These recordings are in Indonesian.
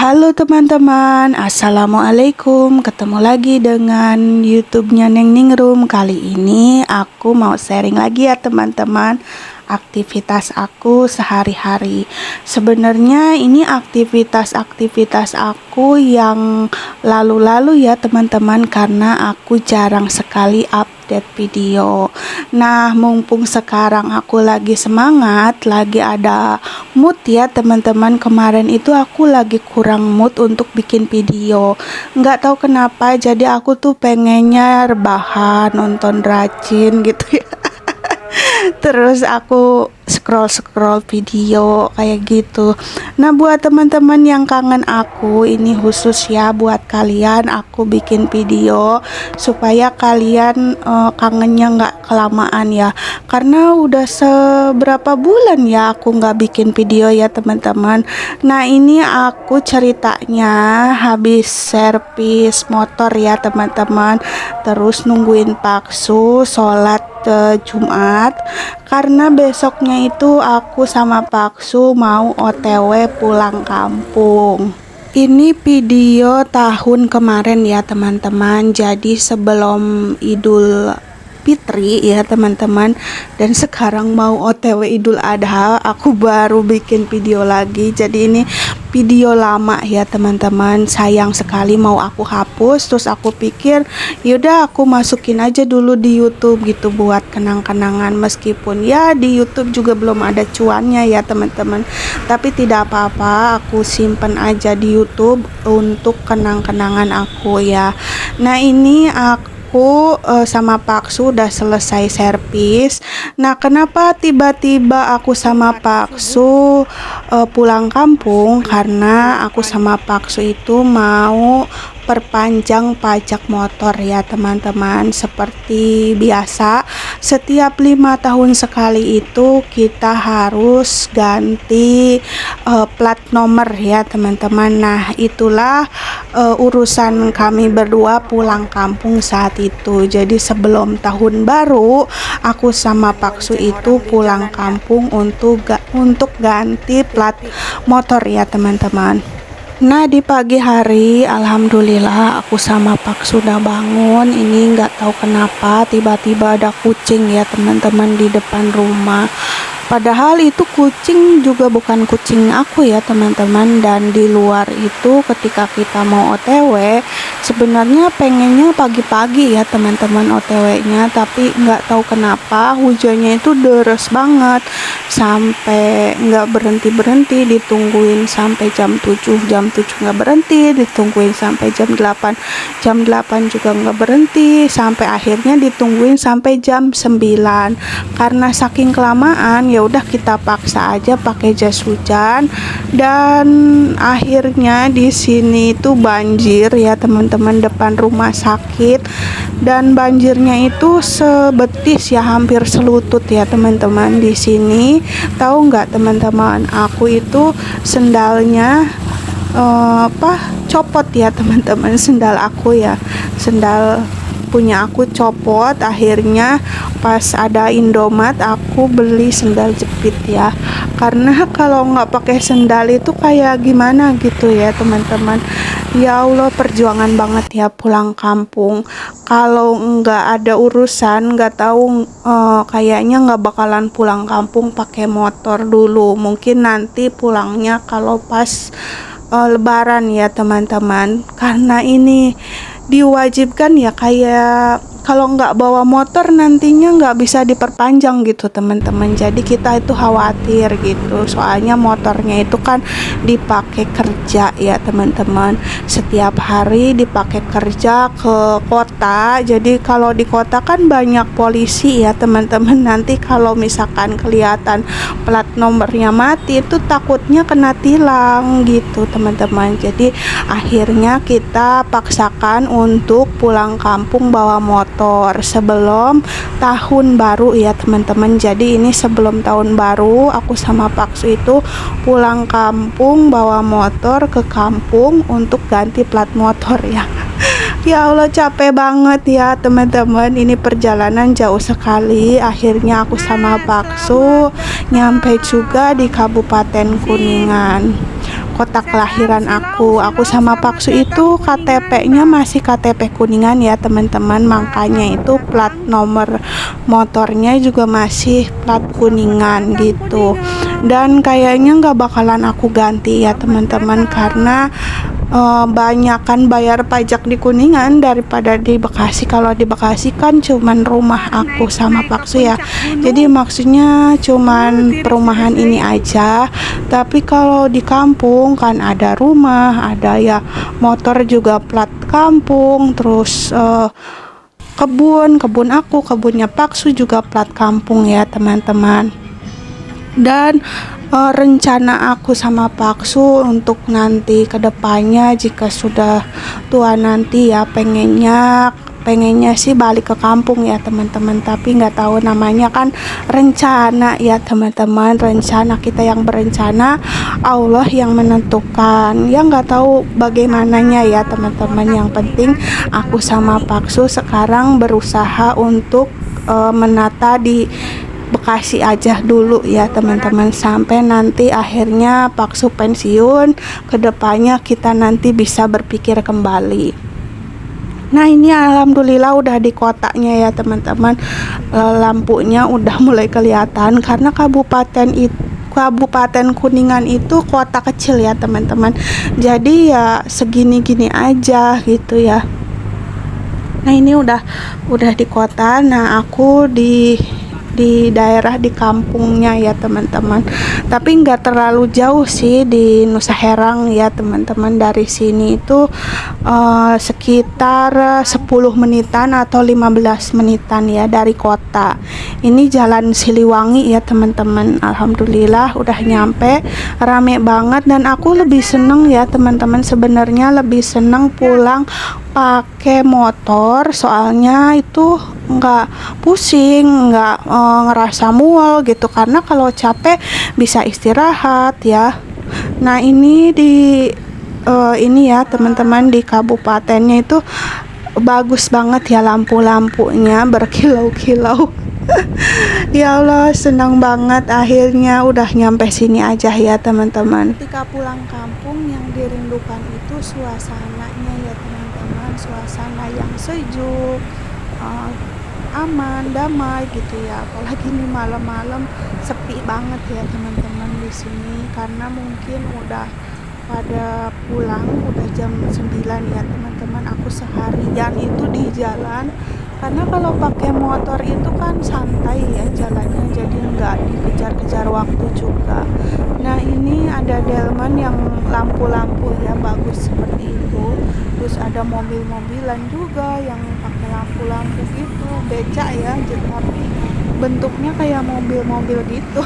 Halo teman-teman, Assalamualaikum. Ketemu lagi dengan YouTube-nya Neng Ningrum. Kali ini aku mau sharing lagi ya teman-teman, aktivitas aku sehari-hari. Sebenarnya ini aktivitas aku yang lalu-lalu ya teman-teman, karena aku jarang sekali update video. Nah, mumpung sekarang aku lagi semangat, lagi ada mood ya teman-teman. Kemarin itu aku lagi kurang mood untuk bikin video, nggak tahu kenapa, jadi aku tuh pengennya rebahan, nonton rajin gitu ya. Terus aku scroll video kayak gitu. Nah, buat teman-teman yang kangen aku, ini khusus ya buat kalian, aku bikin video supaya kalian kangennya nggak kelamaan ya, karena udah seberapa bulan ya aku nggak bikin video ya teman-teman. Nah, ini aku ceritanya habis servis motor ya teman-teman, terus nungguin Paksu sholat Jumat, karena besoknya itu aku sama Paksu mau OTW pulang kampung. Ini video tahun kemarin ya teman-teman, jadi sebelum Idul Fitri ya teman-teman, dan sekarang mau OTW Idul Adha aku baru bikin video lagi. Jadi ini video lama ya teman-teman, sayang sekali mau aku hapus. Terus aku pikir yaudah aku masukin aja dulu di YouTube gitu buat kenang-kenangan, meskipun ya di YouTube juga belum ada cuannya ya teman-teman, tapi tidak apa-apa, aku simpen aja di YouTube untuk kenang-kenangan aku ya. Nah, ini aku sama Paksu udah selesai servis. Nah, kenapa tiba-tiba aku sama Paksu pulang kampung? Karena aku sama Paksu itu mau perpanjang pajak motor ya teman-teman. Seperti biasa, setiap 5 tahun sekali itu kita harus ganti plat nomor ya teman-teman. Nah, itulah urusan kami berdua pulang kampung saat itu. Jadi sebelum tahun baru, aku sama Paksu itu pulang kampung untuk ganti plat motor ya teman-teman. Nah, di pagi hari alhamdulillah aku sama Paksu sudah bangun. Ini nggak tahu kenapa tiba-tiba ada kucing ya teman-teman di depan rumah. Padahal itu kucing juga bukan kucing aku ya teman-teman. Dan di luar itu ketika kita mau OTW, sebenarnya pengennya pagi-pagi ya teman-teman OTW-nya, tapi nggak tahu kenapa hujannya itu deras banget, sampai nggak berhenti ditungguin sampai jam 7 nggak berhenti, ditungguin sampai jam 8 juga nggak berhenti, sampai akhirnya ditungguin sampai jam 9. Karena saking kelamaan ya udah kita paksa aja pakai jas hujan, dan akhirnya di sini itu banjir ya teman-teman, depan rumah sakit, dan banjirnya itu sebetis ya, hampir selutut ya teman-teman di sini. Tahu nggak teman-teman, aku itu sendalnya copot ya teman-teman, sendal aku ya, sendal punya aku copot. Akhirnya pas ada Indomaret aku beli sendal jepit ya, karena kalau nggak pakai sendal itu kayak gimana gitu ya teman-teman. Ya Allah, perjuangan banget ya pulang kampung. Kalau nggak ada urusan, nggak tahu, kayaknya nggak bakalan pulang kampung pakai motor dulu. Mungkin nanti pulangnya kalau pas Lebaran ya teman-teman, karena ini diwajibkan ya, kayak kalau nggak bawa motor nantinya nggak bisa diperpanjang gitu teman-teman. Jadi kita itu khawatir gitu, soalnya motornya itu kan dipakai kerja ya teman-teman, setiap hari dipakai kerja ke kota. Jadi kalau di kota kan banyak polisi ya teman-teman, nanti kalau misalkan kelihatan plat nomornya mati itu takutnya kena tilang gitu teman-teman. Jadi akhirnya kita paksakan untuk pulang kampung bawa motor sebelum tahun baru ya teman-teman. Jadi ini sebelum tahun baru aku sama Paksu itu pulang kampung bawa motor ke kampung untuk ganti plat motor ya. Ya Allah, capek banget ya teman-teman, ini perjalanan jauh sekali. Akhirnya aku sama Paksu nyampe juga di Kabupaten Kuningan. kota kelahiran aku. Aku sama Paksu itu KTP-nya masih KTP Kuningan ya teman-teman, makanya itu plat nomor motornya juga masih plat Kuningan gitu. Dan kayaknya nggak bakalan aku ganti ya teman-teman, karena banyakan bayar pajak di Kuningan daripada di Bekasi. Kalau di Bekasi kan cuman rumah aku sama Paksu ya, jadi maksudnya cuman perumahan ini aja. Tapi kalau di kampung kan ada rumah, ada ya motor juga plat kampung, terus kebun aku, kebunnya Paksu juga plat kampung ya teman-teman. Dan rencana aku sama Paksu untuk nanti kedepannya jika sudah tua nanti ya, pengennya sih balik ke kampung ya teman-teman, tapi nggak tahu, namanya kan rencana ya teman-teman, rencana kita yang berencana, Allah yang menentukan ya, nggak tahu bagaimananya ya teman-teman. Yang penting aku sama Paksu sekarang berusaha untuk menata di Bekasi aja dulu ya teman-teman, sampai nanti akhirnya Paksu pensiun, kedepannya kita nanti bisa berpikir kembali. Nah ini alhamdulillah udah di kotanya ya teman-teman. Lampunya udah mulai kelihatan karena Kabupaten Kuningan itu kota kecil ya teman-teman, jadi ya segini-gini aja gitu ya. Nah ini udah di kota. Nah aku di daerah di kampungnya ya teman-teman, tapi nggak terlalu jauh sih, di Nusa Herang ya teman-teman. Dari sini itu sekitar 10 menitan atau 15 menitan ya dari kota. Ini jalan Siliwangi ya teman-teman. Alhamdulillah udah nyampe, rame banget. Dan aku lebih seneng ya teman-teman, sebenarnya lebih seneng pulang pakai motor, soalnya itu nggak pusing, nggak ngerasa mual gitu, karena kalau capek bisa istirahat ya. Nah ini ini ya teman-teman, di kabupatennya itu bagus banget ya, lampu-lampunya berkilau-kilau. Ya Allah, senang banget akhirnya udah nyampe sini aja ya teman-teman. Ketika pulang kampung yang dirindukan itu suasananya ya teman-teman, suasana yang sejuk, aman, damai gitu ya. Apalagi ini malam-malam sepi banget ya teman-teman di sini, karena mungkin udah pada pulang, udah jam 9 ya teman-teman. Aku seharian itu di jalan, karena kalau pakai motor itu kan santai ya jalannya, jadi nggak dikejar-kejar waktu juga. Nah ini ada delman yang lampu-lampu ya bagus seperti itu, terus ada mobil-mobilan juga yang pakai lampu-lampu gitu, becak ya, tapi bentuknya kayak mobil-mobil gitu.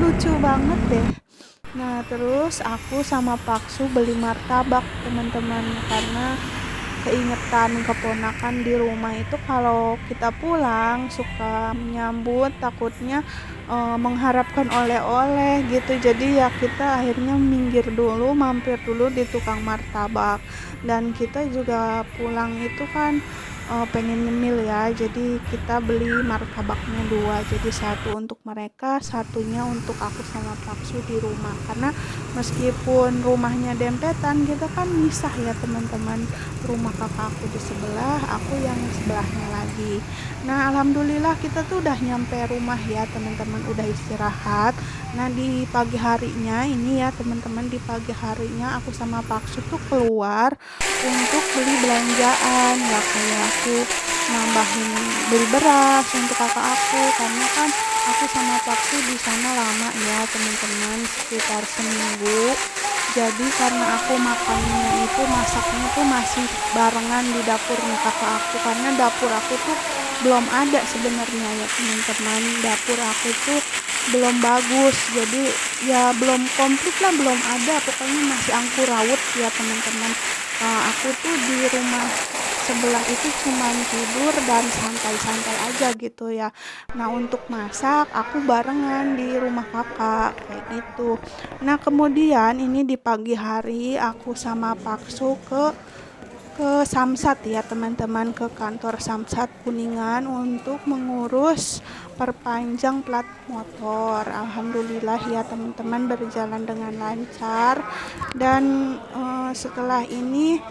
Lucu banget deh. Nah terus aku sama Paksu beli martabak teman-teman, karena keingetan keponakan di rumah itu kalau kita pulang suka menyambut, takutnya mengharapkan oleh-oleh gitu. Jadi ya kita akhirnya minggir dulu, mampir dulu di tukang martabak. Dan kita juga pulang itu kan pengen nyemil ya, jadi kita beli martabaknya 2, jadi satu untuk mereka, satunya untuk aku sama Paksu di rumah. Karena meskipun rumahnya dempetan, kita kan misah ya teman-teman, rumah kakak aku di sebelah, aku yang sebelahnya lagi. Nah alhamdulillah kita tuh udah nyampe rumah ya teman-teman, udah istirahat. Nah di pagi harinya ini ya teman-teman, di pagi harinya aku sama Paksu tuh keluar untuk beli belanjaan, nggak kayak aku nambahin beli beras untuk kakak aku, karena kan aku sama Paksu di sana lama ya teman-teman, sekitar seminggu. Jadi karena aku makannya itu, masaknya tuh masih barengan di dapurnya kakak aku, karena dapur aku tuh belum ada sebenarnya ya teman-teman. Dapur aku tuh belum bagus, jadi ya belum komplit lah, belum ada, pokoknya masih angkur raut ya teman-teman. Aku tuh di rumah sebelah itu cuman tidur dan santai-santai aja gitu ya. Nah untuk masak aku barengan di rumah kakak kayak gitu. Nah kemudian ini di pagi hari aku sama Paksu ke ke Samsat ya teman-teman, ke kantor Samsat Kuningan untuk mengurus perpanjang plat motor. Alhamdulillah ya teman-teman, berjalan dengan lancar. Dan setelah ini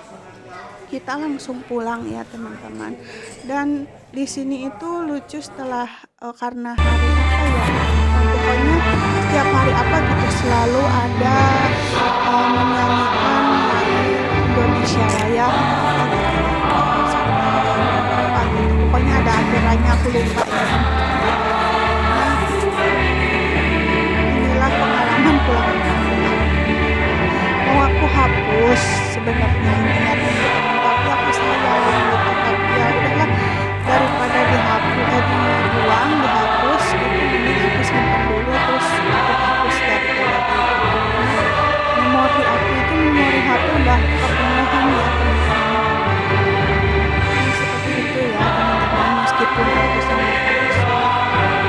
kita langsung pulang ya teman-teman. Dan di sini itu lucu setelah karena hari apa ya, pokoknya setiap hari apa gitu selalu ada menyanyikan lagu Indonesia Raya apa gitu ya, sama apa gitu, pokoknya ada acaranya aku lupa ya. Nah, inilah pengalaman pulang kampung. Mau aku hapus sebenarnya ini ya teman-teman, tapi aku sayang gitu, tapi ya udahlah, daripada dibuang dihapus gitu, mending aku simpan dulu terus aku hapus daripada karena memori aku itu, memori HP udah kepenuhan ya teman-teman. Nah, seperti itu ya teman-teman, meskipun aku sama Pak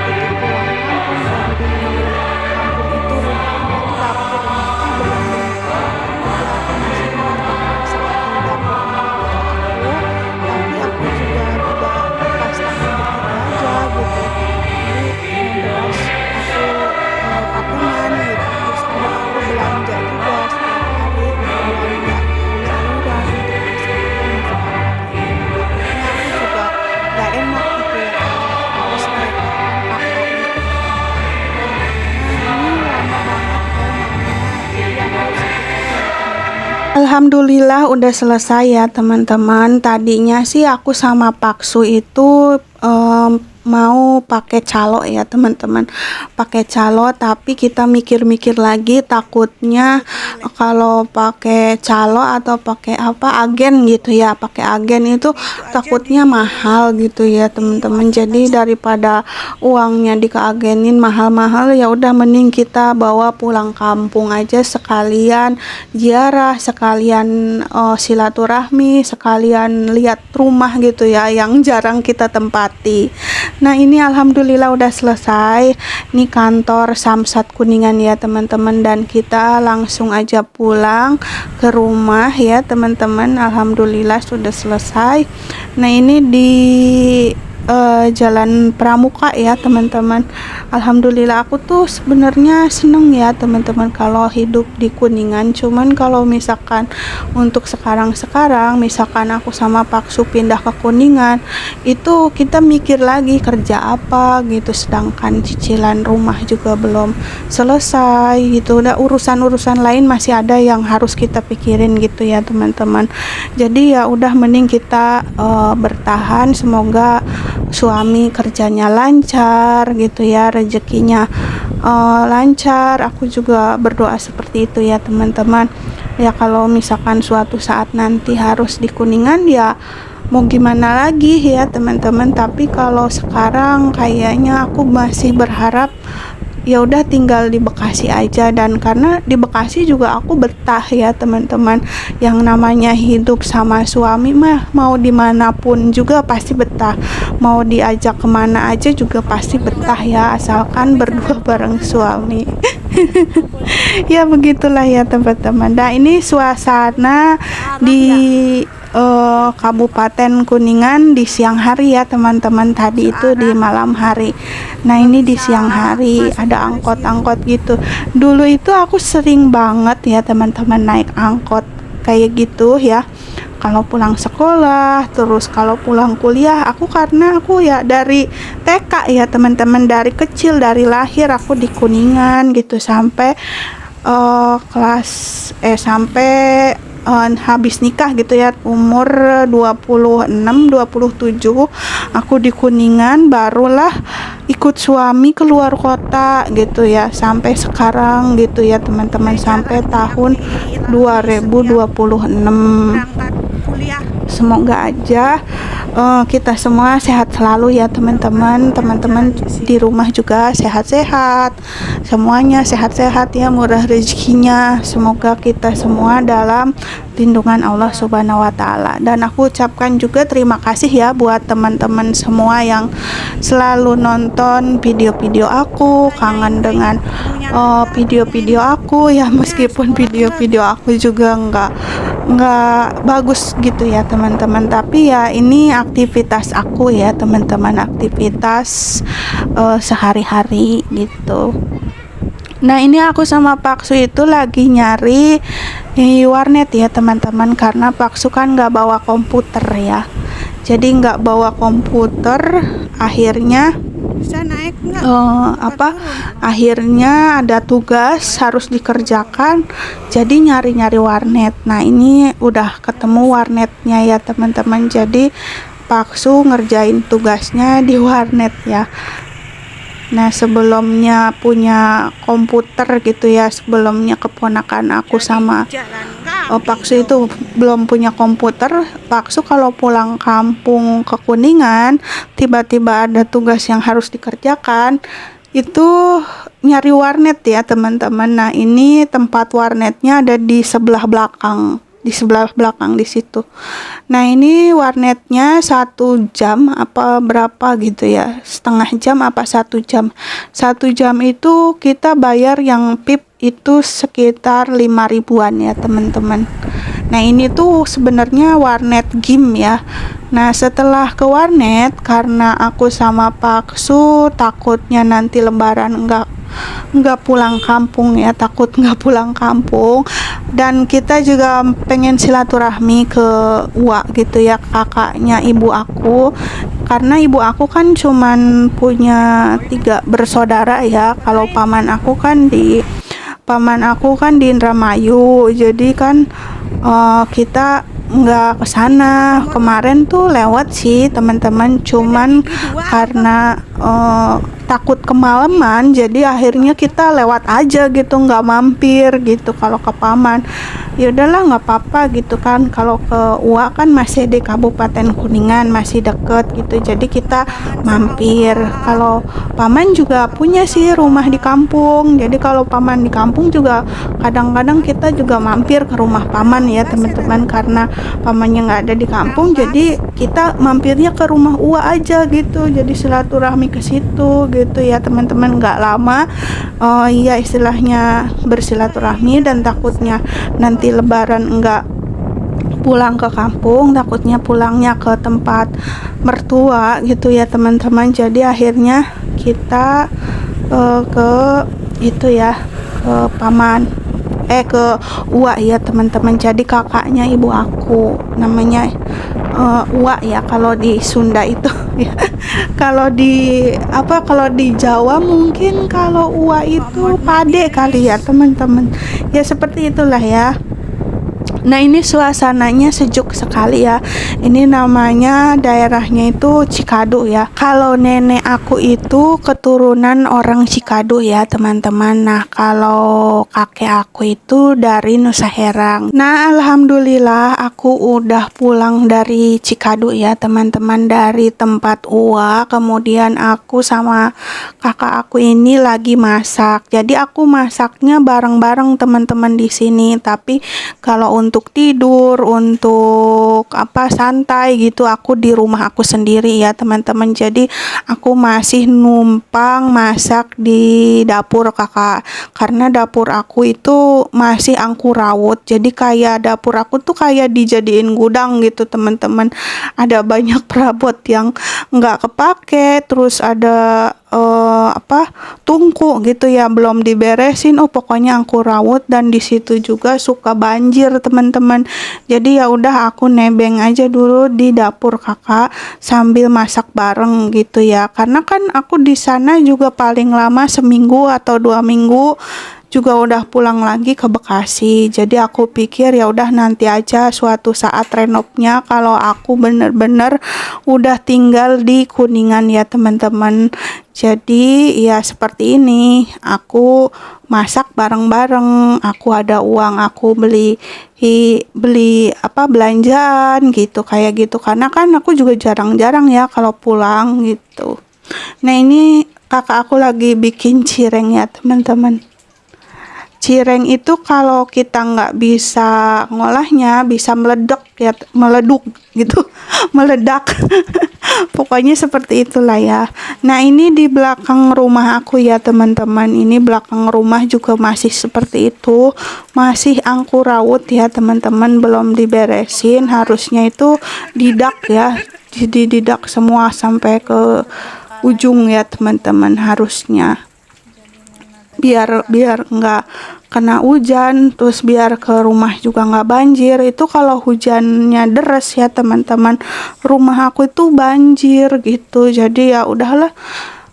itu pulang kampung dan di kampung itu rumahnya itu dapurnya itu belum bentuk, jadi aku masih menggunakan seperti dapur mama aku, tapi aku juga tidak lepas tangan begitu aja gitu. Jadi memberas aku patungan gitu, terus juga aku belanja juga setiap hari, belanja sayuran untuk masak makan kayak gitu. Takutnya aku juga gak enak gitu ya kalau harus merepotkan kakak gitu. Nah, ini lama banget ya mainnya, jadi aku skip aja ya teman-teman. Alhamdulillah udah selesai ya teman-teman. Tadinya sih aku sama Paksu itu mau pakai calo ya teman-teman, pakai calo, tapi kita mikir-mikir lagi takutnya kalau pakai calo atau pakai apa agen gitu ya, pakai agen itu takutnya mahal gitu ya teman-teman. Jadi daripada uangnya dikeagenin mahal-mahal, ya udah mending kita bawa pulang kampung aja, sekalian ziarah, sekalian silaturahmi, sekalian lihat rumah gitu ya yang jarang kita tempati. Nah, ini alhamdulillah udah selesai. Ini kantor Samsat Kuningan ya teman-teman, dan kita langsung aja pulang ke rumah ya teman-teman. Alhamdulillah sudah selesai. Nah, ini di Jalan Pramuka ya teman-teman. Alhamdulillah aku tuh sebenarnya seneng ya teman-teman kalau hidup di Kuningan. Cuman kalau misalkan untuk sekarang misalkan aku sama Paksu pindah ke Kuningan, itu kita mikir lagi kerja apa gitu, sedangkan cicilan rumah juga belum selesai gitu. Udah urusan-urusan lain masih ada yang harus kita pikirin gitu ya teman-teman. Jadi ya udah mending kita bertahan, semoga suami kerjanya lancar gitu ya, rezekinya lancar. Aku juga berdoa seperti itu ya teman-teman. Ya kalau misalkan suatu saat nanti harus di Kuningan, ya mau gimana lagi ya teman-teman. Tapi kalau sekarang kayaknya aku masih berharap ya udah tinggal di Bekasi aja, dan karena di Bekasi juga aku betah ya teman-teman. Yang namanya hidup sama suami mah mau dimanapun juga pasti betah, mau diajak kemana aja juga pasti betah ya, asalkan berdua bareng suami. Ya begitulah ya teman-teman. Nah, ini suasana di Kabupaten Kuningan di siang hari ya teman-teman. Tadi itu di malam hari. Nah, ini di siang hari ada angkot-angkot gitu. Dulu itu aku sering banget ya teman-teman naik angkot kayak gitu ya, kalau pulang sekolah, terus kalau pulang kuliah. Karena aku ya dari TK ya teman-teman, dari kecil, dari lahir aku di Kuningan gitu sampai sampai habis nikah gitu ya, umur 26 27 aku di Kuningan, barulah ikut suami keluar kota gitu ya, sampai sekarang gitu ya teman-teman, sampai tahun 2026. Semoga aja kita semua sehat selalu ya teman-teman. Teman-teman di rumah juga sehat-sehat, semuanya sehat-sehat ya, murah rezekinya. Semoga kita semua dalam lindungan Allah Subhanahu wa Ta'ala. Dan aku ucapkan juga terima kasih ya buat teman-teman semua yang selalu nonton video-video aku, kangen dengan video-video aku ya, meskipun video-video aku juga nggak bagus gitu ya teman-teman, tapi ya ini aktivitas aku ya teman-teman, aktivitas sehari-hari gitu. Nah ini aku sama Paksu itu lagi nyari warnet ya teman-teman, karena Paksu kan nggak bawa komputer ya, jadi nggak bawa komputer, akhirnya Bisa naik nggak? akhirnya ada tugas harus dikerjakan, jadi nyari-nyari warnet. Nah ini udah ketemu warnetnya ya teman-teman, jadi Paksu ngerjain tugasnya di warnet ya. Nah sebelumnya punya komputer gitu ya, sebelumnya keponakan aku sama Paksu itu belum punya komputer. Paksu kalau pulang kampung ke Kuningan, tiba-tiba ada tugas yang harus dikerjakan, itu nyari warnet ya teman-teman. Nah ini tempat warnetnya ada di sebelah belakang di situ. Nah ini warnetnya 1 jam apa berapa gitu ya, setengah jam apa 1 jam. 1 jam itu kita bayar yang PIP itu sekitar 5 ribuan ya teman-teman. Nah ini tuh sebenarnya warnet game ya. Nah setelah ke warnet, karena aku sama Paksu takutnya nanti lebaran nggak pulang kampung ya, takut nggak pulang kampung, dan kita juga pengen silaturahmi ke Uwa gitu ya, kakaknya ibu aku, karena ibu aku kan cuman punya 3 bersaudara ya. Kalau paman aku kan di Indramayu, jadi kan kita nggak ke sana. Kemarin tuh lewat sih teman-teman, cuman karena takut kemalaman, jadi akhirnya kita lewat aja gitu, nggak mampir gitu kalau ke paman. Ya udahlah nggak apa-apa gitu kan, kalau ke Uwa kan masih di Kabupaten Kuningan, masih deket gitu, jadi kita mampir. Kalau paman juga punya sih rumah di kampung, jadi kalau paman di kampung juga kadang-kadang kita juga mampir ke rumah paman ya teman-teman, karena pamannya nggak ada di kampung, jadi kita mampirnya ke rumah Uwa aja gitu, jadi silaturahmi ke situ gitu ya teman-teman, nggak lama. Iya istilahnya bersilaturahmi, dan takutnya nanti lebaran nggak pulang ke kampung, takutnya pulangnya ke tempat mertua gitu ya teman-teman. Jadi akhirnya kita ke itu ya, ke paman ke Uwa ya teman-teman. Jadi kakaknya ibu aku namanya Uwa ya kalau di Sunda itu ya. Kalau di Jawa mungkin kalau Uwa itu pade kali ya teman-teman, ya seperti itulah ya. Nah ini suasananya sejuk sekali ya. Ini namanya daerahnya itu Cikadu ya. Kalau nenek aku itu keturunan orang Cikadu ya teman-teman. Nah kalau kakek aku itu dari Nusa Herang. Nah alhamdulillah aku udah pulang dari Cikadu ya teman-teman, dari tempat Uwa. Kemudian aku sama kakak aku ini lagi masak. Jadi aku masaknya bareng-bareng teman-teman di sini. Tapi kalau untuk tidur, untuk santai gitu, aku di rumah aku sendiri ya teman-teman. Jadi aku masih numpang masak di dapur kakak, karena dapur aku itu masih angkurawut. Jadi kayak dapur aku tuh kayak dijadiin gudang gitu teman-teman. Ada banyak perabot yang nggak kepake, terus ada tungku gitu ya belum diberesin. Pokoknya angkurawut, dan di situ juga suka banjir teman-teman. Jadi ya udah aku nebeng aja dulu di dapur kakak sambil masak bareng gitu ya, karena kan aku di sana juga paling lama seminggu atau 2 minggu juga udah pulang lagi ke Bekasi. Jadi aku pikir ya udah nanti aja suatu saat renopnya kalau aku bener-bener udah tinggal di Kuningan ya teman-teman. Jadi ya seperti ini, aku masak bareng-bareng, aku ada uang, aku beli belanjaan gitu kayak gitu, karena kan aku juga jarang-jarang ya kalau pulang gitu. Nah ini kakak aku lagi bikin cireng ya teman-teman. Cireng itu kalau kita nggak bisa ngolahnya bisa meledak ya, meleduk gitu, meledak. Pokoknya seperti itulah ya. Nah, ini di belakang rumah aku ya teman-teman. Ini belakang rumah juga masih seperti itu. Masih angkur raut ya teman-teman, belum diberesin. Harusnya itu didak ya. Jadi didak semua sampai ke ujung ya teman-teman, harusnya biar nggak kena hujan, terus biar ke rumah juga nggak banjir. Itu kalau hujannya deras ya teman-teman, rumah aku itu banjir gitu. Jadi ya udahlah,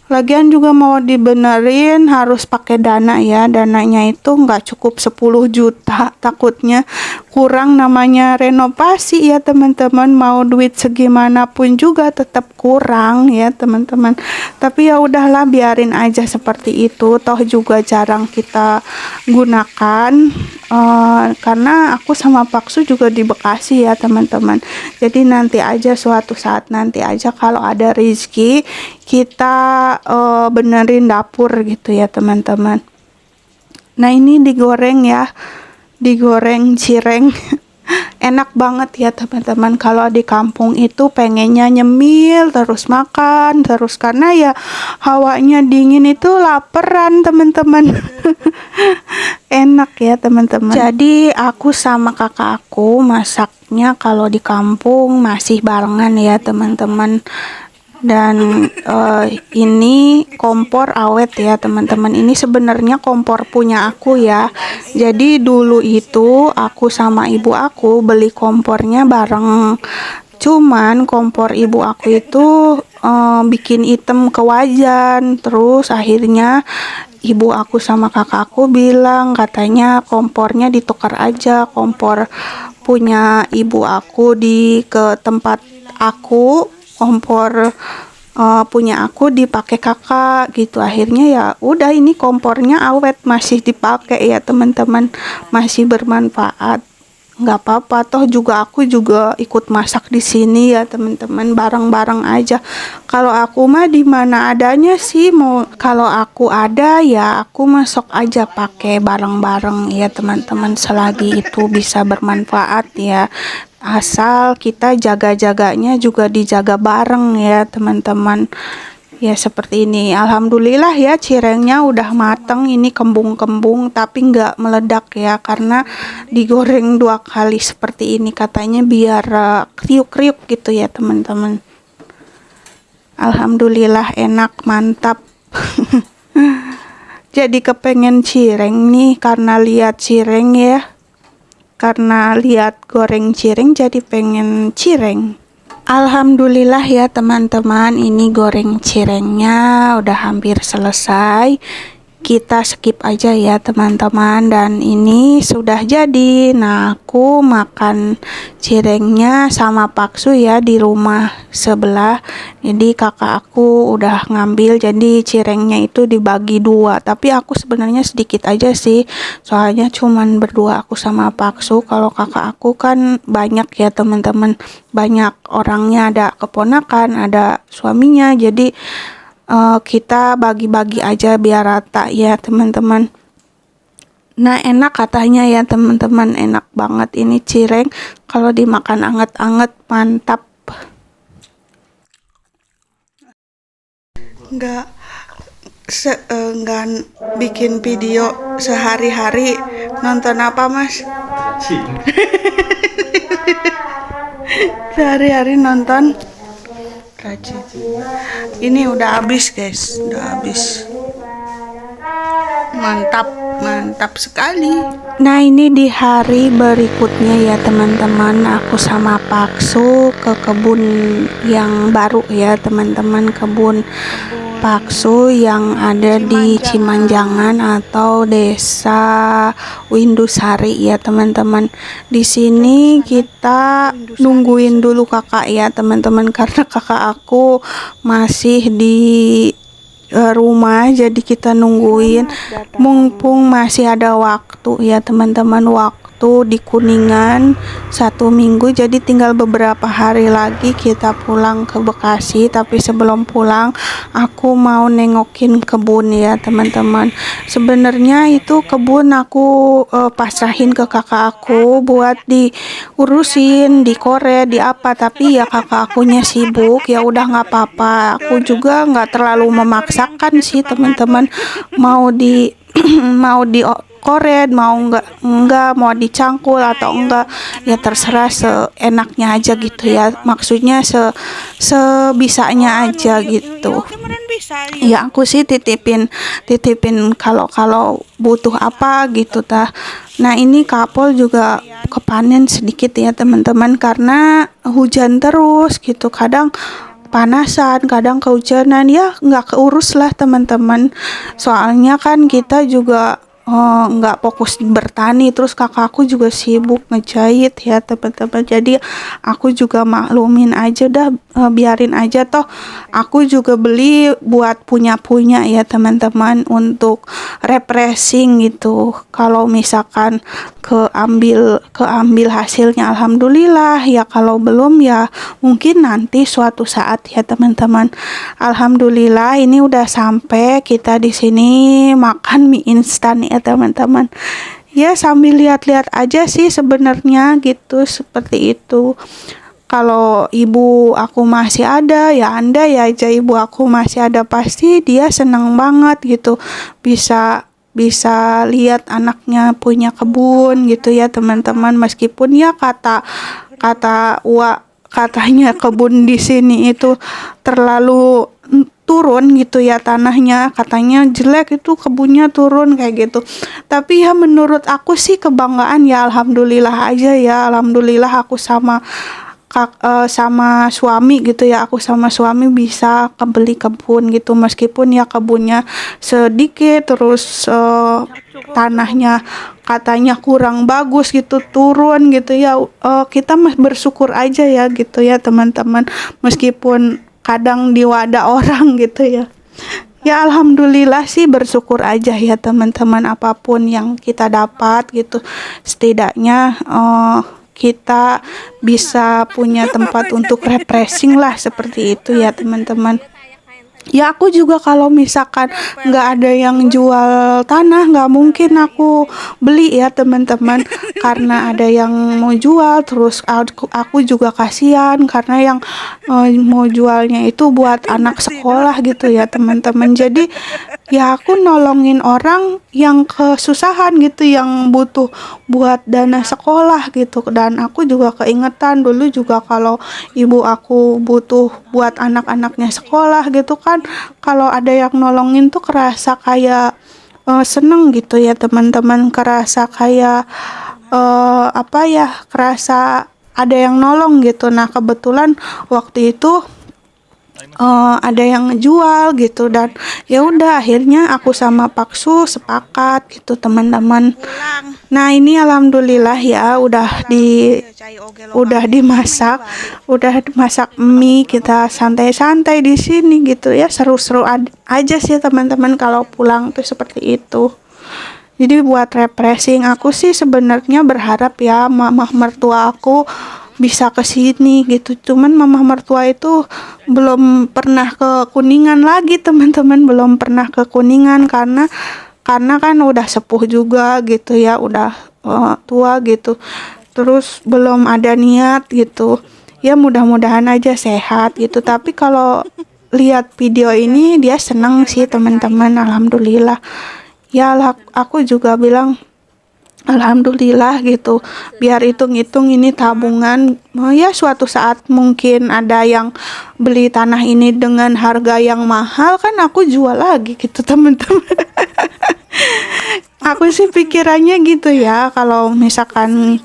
lagian juga mau dibenerin harus pakai dana ya. Dananya itu nggak cukup 10 juta, takutnya kurang, namanya renovasi ya teman-teman. Mau duit segimanapun juga tetap kurang ya teman-teman. Tapi ya udahlah, biarin aja seperti itu, toh juga jarang kita gunakan. Karena aku sama Paksu juga di Bekasi ya teman-teman. Jadi nanti aja, suatu saat nanti aja kalau ada rezeki kita benerin dapur gitu ya teman-teman. Nah, ini digoreng ya, digoreng cireng. Enak banget ya teman-teman. Kalau di kampung itu pengennya nyemil terus, makan terus, karena ya hawanya dingin itu laparan teman-teman. Enak ya teman-teman. Jadi aku sama kakak aku masaknya kalau di kampung masih barengan ya teman-teman. Dan ini kompor awet ya teman-teman. Ini sebenarnya kompor punya aku ya. Jadi dulu itu aku sama ibu aku beli kompornya bareng. Cuman kompor ibu aku itu bikin item ke wajan. Terus akhirnya ibu aku sama kakak aku bilang katanya kompornya ditukar aja, kompor punya ibu aku ke tempat aku, kompor punya aku dipakai kakak gitu. Akhirnya ya udah, ini kompornya awet, masih dipakai ya teman-teman, masih bermanfaat. Nggak apa-apa, toh juga aku juga ikut masak di sini ya teman-teman, bareng-bareng aja. Kalau aku mah di mana adanya sih, mau kalau aku ada ya aku masuk aja pakai bareng-bareng ya teman-teman, selagi itu bisa bermanfaat ya. Asal kita jaga-jaganya juga dijaga bareng ya teman-teman. Ya seperti ini. Alhamdulillah ya, cirengnya udah mateng. Ini kembung-kembung tapi nggak meledak ya, karena digoreng 2 kali seperti ini katanya biar kriuk-kriuk gitu ya teman-teman. Alhamdulillah enak, mantap. Jadi kepengen cireng nih karena lihat cireng ya. Karena lihat goreng cireng jadi pengen cireng. Alhamdulillah ya teman-teman, ini goreng cirengnya udah hampir selesai. Kita skip aja ya teman-teman, dan ini sudah jadi. Nah, aku makan cirengnya sama Paksu ya di rumah sebelah. Jadi kakak aku udah ngambil, jadi cirengnya itu dibagi 2. Tapi aku sebenarnya sedikit aja sih, soalnya cuman berdua aku sama Paksu. Kalau kakak aku kan banyak ya teman-teman, banyak orangnya, ada keponakan, ada suaminya. Jadi kita bagi-bagi aja biar rata ya teman-teman. Nah, enak katanya ya teman-teman, enak banget ini cireng kalau dimakan anget-anget, mantap. Nggak bikin video sehari-hari, nonton apa mas? Sehari-hari nonton Rajin. Ini udah habis guys, udah habis. Mantap sekali. Nah, ini di hari berikutnya ya teman-teman, aku sama Paksu ke kebun yang baru ya teman-teman, kebun Paksu yang ada di Cimanjangan atau Desa Windusari ya teman-teman. Di sini kita nungguin dulu kakak ya teman-teman, karena kakak aku masih di rumah, jadi kita nungguin mumpung masih ada waktu ya teman-teman, waktu itu di Kuningan 1 minggu, jadi tinggal beberapa hari lagi kita pulang ke Bekasi. Tapi sebelum pulang aku mau nengokin kebun ya teman-teman. Sebenarnya itu kebun aku pasrahin ke kakak aku buat diurusin, dikoret, di apa, tapi ya kakak akunya sibuk, ya udah nggak apa-apa. Aku juga nggak terlalu memaksakan sih teman-teman, mau di mau di koret, mau enggak mau dicangkul atau enggak, ya terserah seenaknya aja gitu ya, maksudnya sebisanya aja gitu. Ya aku sih titipin kalau butuh apa gitu tah. Nah ini kapol juga kepanen sedikit ya teman-teman, karena hujan terus gitu, kadang panasan, kadang kehujanan, ya nggak keurus lah teman-teman. Soalnya kan kita juga nggak fokus bertani, terus kakakku juga sibuk ngejahit ya teman-teman. Jadi aku juga maklumin aja dah, biarin aja, toh aku juga beli buat punya ya teman-teman, untuk refreshing gitu. Kalau misalkan keambil hasilnya alhamdulillah, ya kalau belum ya mungkin nanti suatu saat ya teman-teman. Alhamdulillah ini udah sampai kita di sini makan mie instan ya teman-teman. Ya sambil lihat-lihat aja sih sebenarnya gitu, seperti itu. Kalau ibu aku masih ada, ya andai aja ibu aku masih ada, pasti dia senang banget gitu, bisa bisa lihat anaknya punya kebun gitu ya teman-teman. Meskipun ya kata kata katanya kebun di sini itu terlalu turun gitu ya tanahnya, katanya jelek itu kebunnya, turun kayak gitu. Tapi ya menurut aku sih kebanggaan ya, alhamdulillah aja ya, alhamdulillah aku sama suami gitu ya, aku sama suami bisa kebeli kebun gitu, meskipun ya kebunnya sedikit, terus tanahnya katanya kurang bagus gitu, turun gitu ya. Kita bersyukur aja ya gitu ya teman-teman, meskipun kadang di wadah orang gitu ya. Ya alhamdulillah sih, bersyukur aja ya teman-teman, apapun yang kita dapat gitu, setidaknya kita bisa punya tempat untuk refreshing lah, seperti itu ya teman-teman. Ya aku juga kalau misalkan nggak ada yang jual tanah, nggak mungkin aku beli ya teman-teman, karena ada yang mau jual, terus aku juga kasihan karena yang mau jualnya itu buat anak sekolah gitu ya teman-teman. Jadi ya aku nolongin orang yang kesusahan gitu, yang butuh buat dana sekolah gitu. Dan aku juga keingetan dulu juga kalau ibu aku butuh buat anak-anaknya sekolah gitu kan, kalau ada yang nolongin tuh kerasa kayak seneng gitu ya teman-teman, kerasa kayak apa ya, kerasa ada yang nolong gitu. Nah kebetulan waktu itu ada yang ngejual gitu, dan ya udah akhirnya aku sama Paksu sepakat gitu teman-teman. Nah ini alhamdulillah ya udah dimasak mie, kita santai-santai di sini gitu ya, seru-seru aja sih teman-teman kalau pulang tuh seperti itu. Jadi buat refreshing, aku sih sebenarnya berharap ya mama mertua aku bisa ke sini gitu. Cuman mama mertua itu belum pernah ke Kuningan lagi teman-teman, belum pernah ke Kuningan karena kan udah sepuh juga gitu ya, udah tua gitu. Terus belum ada niat gitu. Ya mudah-mudahan aja sehat gitu. Tapi kalau lihat video ini dia senang sih teman-teman, alhamdulillah. Ya aku juga bilang alhamdulillah gitu, biar hitung-hitung ini tabungan, ya suatu saat mungkin ada yang beli tanah ini dengan harga yang mahal, kan aku jual lagi gitu teman-teman. Aku sih pikirannya gitu ya, kalau misalkan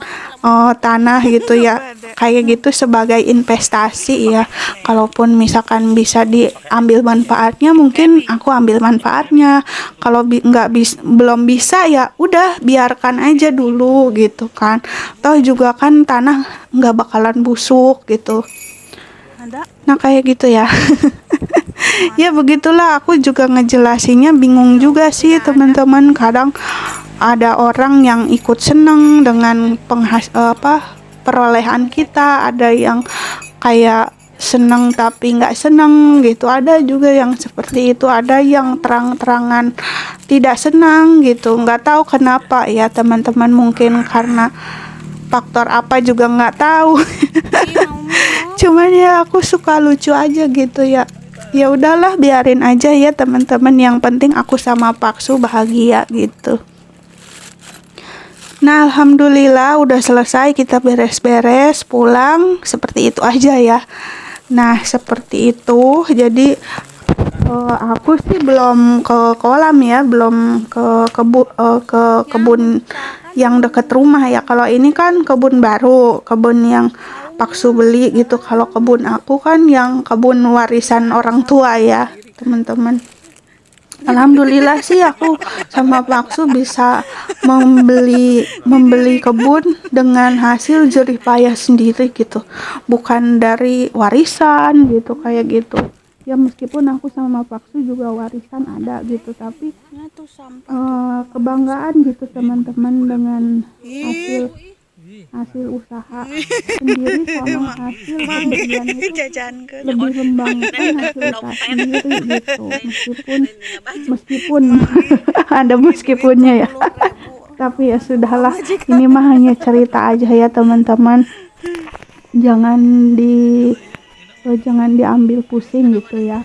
tanah gitu ya, kayak gitu sebagai investasi ya. Kalaupun misalkan bisa diambil manfaatnya, mungkin aku ambil manfaatnya. Kalau belum bisa, ya udah biarkan aja dulu gitu kan. Toh juga kan tanah nggak bakalan busuk gitu. Nah kayak gitu ya. Ya begitulah, aku juga ngejelasinnya bingung juga sih teman-teman, kadang ada orang yang ikut seneng dengan perolehan kita, ada yang kayak seneng tapi nggak seneng gitu, ada juga yang seperti itu, ada yang terang-terangan tidak senang gitu, nggak tahu kenapa ya teman-teman, mungkin karena faktor apa juga nggak tahu. Cuman ya aku suka lucu aja gitu ya. Ya udahlah, biarin aja ya teman-teman, yang penting aku sama Paksu bahagia gitu. Nah, alhamdulillah udah selesai, kita beres-beres pulang, seperti itu aja ya. Nah, seperti itu. Jadi aku sih belum ke kolam ya, belum ke kebun yang deket rumah ya. Kalau ini kan kebun baru, kebun yang Paksu beli gitu. Kalau kebun aku kan yang kebun warisan orang tua ya, teman-teman. Alhamdulillah sih aku sama Paksu bisa membeli kebun dengan hasil jerih payah sendiri gitu, bukan dari warisan gitu kayak gitu. Ya meskipun aku sama Paksu juga warisan ada gitu, tapi kebanggaan gitu teman-teman dengan hasil usaha sendiri sama hasil pembelian itu lebih membanggakan hasil usaha sendiri gitu, meskipun ada meskipunnya ya. Tapi ya sudahlah, ini mah hanya cerita aja ya teman-teman, jangan diambil pusing gitu ya,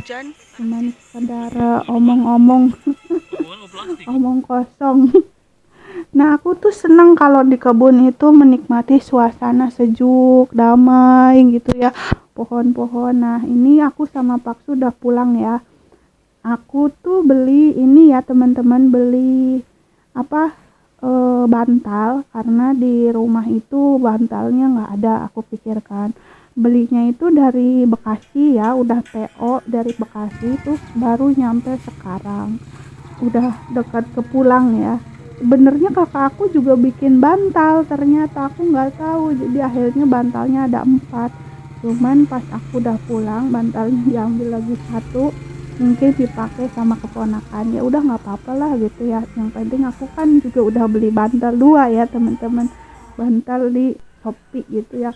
cuman sekedar omong-omong omong kosong. Nah, aku tuh seneng kalau di kebun itu menikmati suasana sejuk, damai gitu ya, pohon-pohon. Nah, ini aku sama Paksu udah pulang ya. Aku tuh beli ini ya teman-teman, beli bantal, karena di rumah itu bantalnya nggak ada. Aku pikirkan belinya itu dari Bekasi ya, udah PO dari Bekasi, terus baru nyampe sekarang, udah dekat ke pulang ya. Sebenarnya kakak aku juga bikin bantal, ternyata aku nggak tahu, jadi akhirnya bantalnya ada 4, cuman pas aku udah pulang bantalnya diambil lagi 1, mungkin dipakai sama keponakan. Ya udah nggak apa-apa lah gitu ya, yang penting aku kan juga udah beli bantal 2 ya teman-teman, bantal di Shopee gitu ya,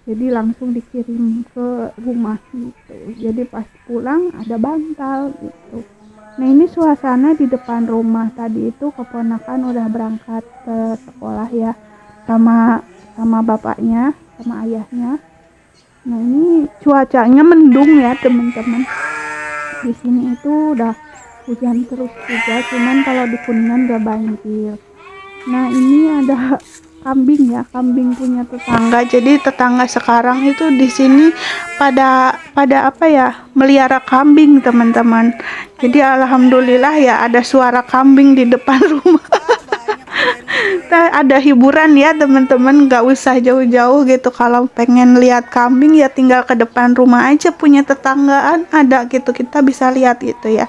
jadi langsung dikirim ke rumah gitu, jadi pas pulang ada bantal gitu. Nah, ini suasana di depan rumah. Tadi itu keponakan udah berangkat ke sekolah ya, sama bapaknya, sama ayahnya. Nah, ini cuacanya mendung ya teman-teman. Di sini itu udah hujan terus juga, cuman kalau di Kuningan udah banjir. Nah, ini ada kambing ya, kambing punya tetangga. Jadi tetangga sekarang itu di sini pada melihara kambing teman-teman. Jadi alhamdulillah ya, ada suara kambing di depan rumah. Ada hiburan ya teman-teman, nggak usah jauh-jauh gitu. Kalau pengen lihat kambing ya tinggal ke depan rumah aja, punya tetanggaan ada gitu, kita bisa lihat gitu ya.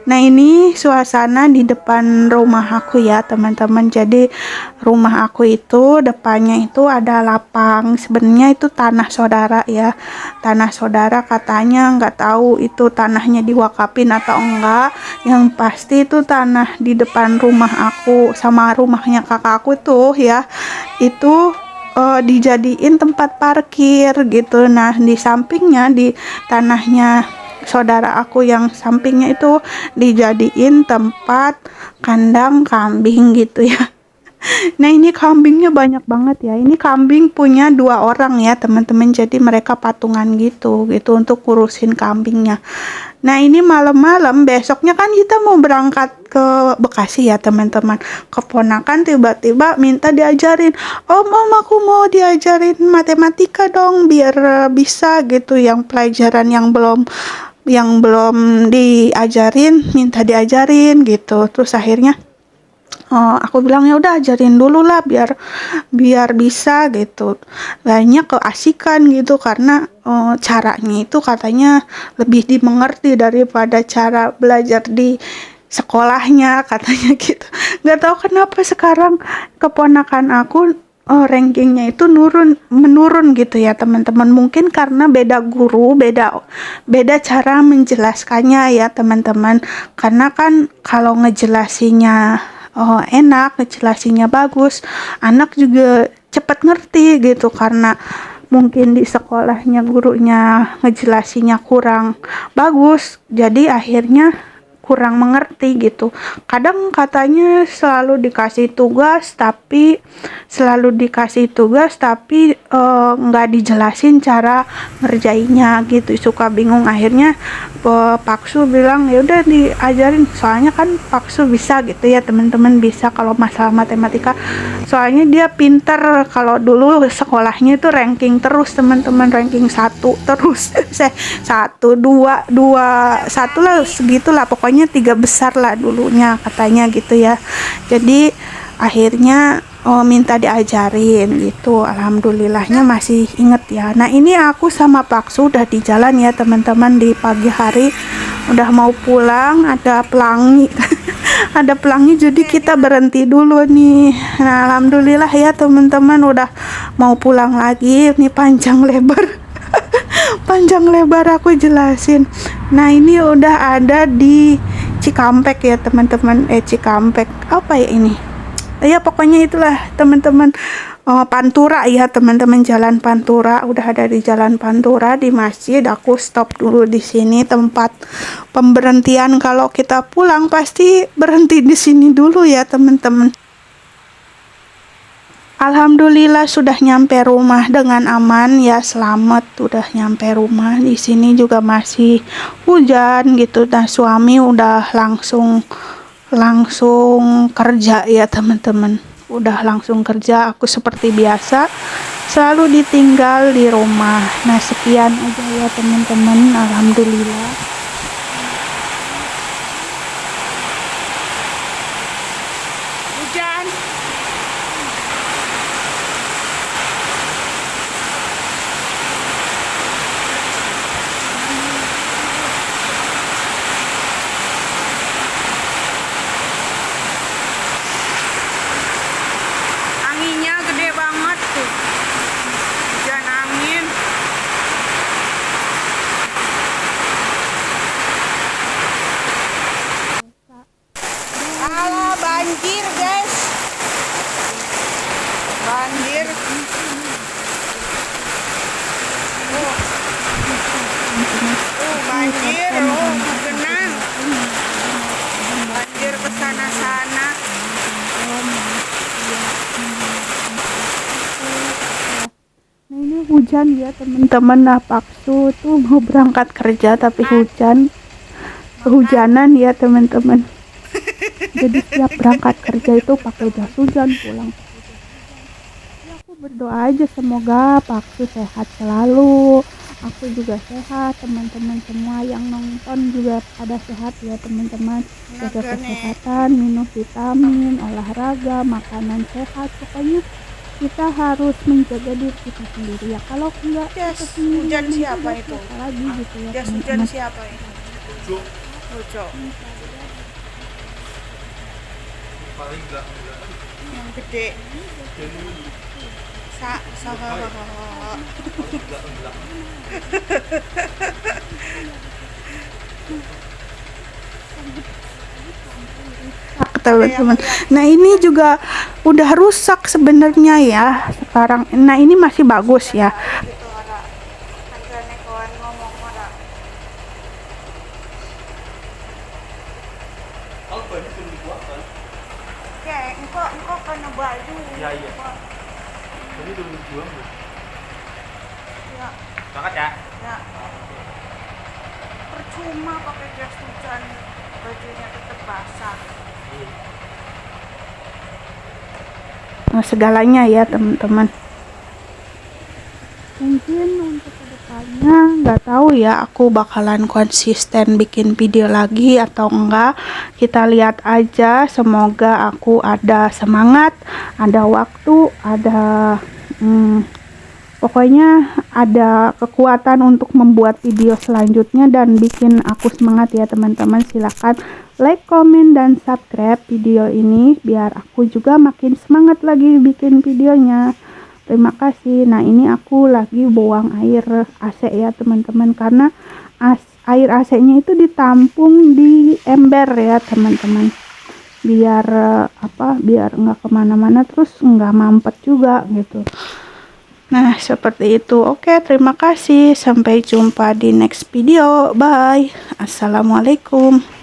Nah, ini suasana di depan rumah aku ya teman-teman. Jadi rumah aku itu depannya itu ada lapang, sebenarnya itu tanah saudara ya, tanah saudara. Katanya nggak tahu itu tanahnya diwakafin atau enggak, yang pasti itu tanah di depan rumah aku sama rumahnya kakakku tuh ya, itu dijadiin tempat parkir gitu. Nah, di sampingnya, di tanahnya saudara aku yang sampingnya itu dijadiin tempat kandang kambing gitu ya. Nah, ini kambingnya banyak banget ya. Ini kambing punya 2 orang ya teman-teman, jadi mereka patungan gitu untuk urusin kambingnya. Nah, ini malam-malam, besoknya kan kita mau berangkat ke Bekasi ya teman-teman. Keponakan tiba-tiba minta diajarin, Om, aku mau diajarin matematika dong, biar bisa gitu, yang pelajaran yang belum diajarin minta diajarin gitu. Terus akhirnya aku bilang ya udah ajarin dulu lah, biar bisa gitu. Kayaknya keasikan gitu, karena caranya itu katanya lebih dimengerti daripada cara belajar di sekolahnya katanya gitu. Nggak tahu kenapa sekarang keponakan aku rankingnya itu menurun gitu ya teman-teman. Mungkin karena beda guru, beda cara menjelaskannya ya teman-teman. Karena kan kalau ngejelasinnya enak, ngejelasinnya bagus, anak juga cepat ngerti gitu karena mungkin di sekolahnya gurunya ngejelasinnya kurang bagus, jadi akhirnya kurang mengerti gitu. Kadang katanya selalu dikasih tugas tapi nggak dijelasin cara ngerjainnya gitu, suka bingung. Akhirnya Paksu bilang ya udah diajarin, soalnya kan Paksu bisa gitu ya teman-teman, bisa kalau masalah matematika, soalnya dia pinter. Kalau dulu sekolahnya itu ranking terus teman-teman, ranking satu terus satu dua dua satu lah, segitulah pokoknya 3 besar lah dulunya katanya gitu ya. Jadi akhirnya minta diajarin gitu. Alhamdulillahnya masih inget ya. Nah ini aku sama Paksu udah di jalan ya teman-teman, di pagi hari udah mau pulang, ada pelangi ada pelangi, jadi kita berhenti dulu nih. Nah alhamdulillah ya teman-teman, udah mau pulang lagi. Ini panjang lebar panjang lebar aku jelasin. Nah ini udah ada di Cikampek ya teman-teman, Cikampek apa ya ini ya, pokoknya itulah teman-teman. Pantura ya teman-teman, jalan Pantura. Udah ada di jalan Pantura, di masjid. Aku stop dulu di sini, tempat pemberhentian kalau kita pulang pasti berhenti di sini dulu ya teman-teman. Alhamdulillah sudah nyampe rumah dengan aman ya, selamat udah nyampe rumah. Di sini juga masih hujan gitu. Nah suami udah langsung kerja ya teman-teman, udah langsung kerja. Aku seperti biasa selalu ditinggal di rumah. Nah sekian aja ya teman-teman, alhamdulillah. Hujan. Anginnya gede banget tuh, hujan angin. Alah banjir guys, banjir. Banjir, genang. Banjir kesana-sana. Nah ini hujan ya teman-teman. Nah Paksu tuh mau berangkat kerja tapi kehujanan ya teman-teman. Jadi setiap berangkat kerja itu pakai jas hujan, pulang ya. Aku berdoa aja semoga Paksu sehat selalu, aku juga sehat, teman-teman semua yang nonton juga pada sehat ya teman-teman. Jaga kesehatan, minum vitamin, olahraga, makanan sehat, pokoknya kita harus menjaga diri kita sendiri ya. Kalau enggak hujan siapa itu? Lagi gitu ya Jas hujan siapa itu? Ujo. Yang gede. teman-teman. Nah ini juga udah rusak sebenarnya ya sekarang. Nah ini masih bagus ya. Engkau kena baju. Iya. Jadi turun jual nggak? Ya. Banget ya? Ya. Percuma pakai jas hujan, bajunya tetap basah. Nah, segalanya ya teman-teman. Mungkin untuk kedepannya nggak tahu ya, aku bakalan konsisten bikin video lagi atau enggak, kita lihat aja. Semoga aku ada semangat, ada waktu, ada pokoknya ada kekuatan untuk membuat video selanjutnya dan bikin aku semangat ya teman-teman. Silahkan like, komen, dan subscribe video ini biar aku juga makin semangat lagi bikin videonya. Terima kasih. Nah ini aku lagi buang air AC ya teman-teman, karena air AC nya itu ditampung di ember ya teman-teman. biar biar nggak kemana-mana terus nggak mampet juga gitu. Nah, seperti itu. Oke, terima kasih. Sampai jumpa di next video. Bye. Assalamualaikum.